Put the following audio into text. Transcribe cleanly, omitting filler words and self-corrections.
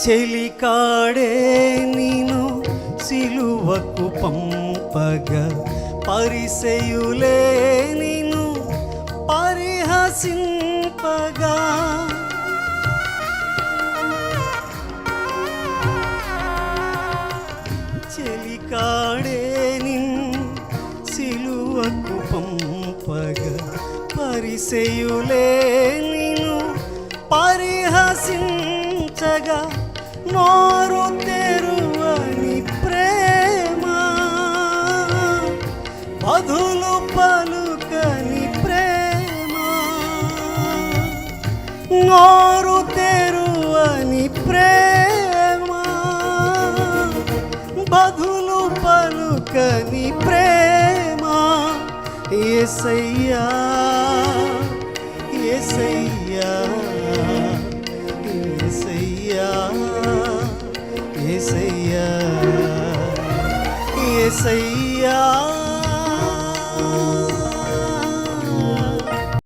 చెలికాడే నిను సిలువకు పంపగా పరిసయులే నిను పరిహసింపగా చెలికాడే నిన్ను సిలువకు పంపగా పరిసయులే నిను పరిహసించగా నోరు తెరువని ప్రేమ బదులు పలుకని ప్రేమ నోరు తెరువని ప్రేమ బదులు పలుకని ప్రేమ యేసయ్యా యేసయ్యా యేసయ్యా యేసయ్యా యేసయ్యా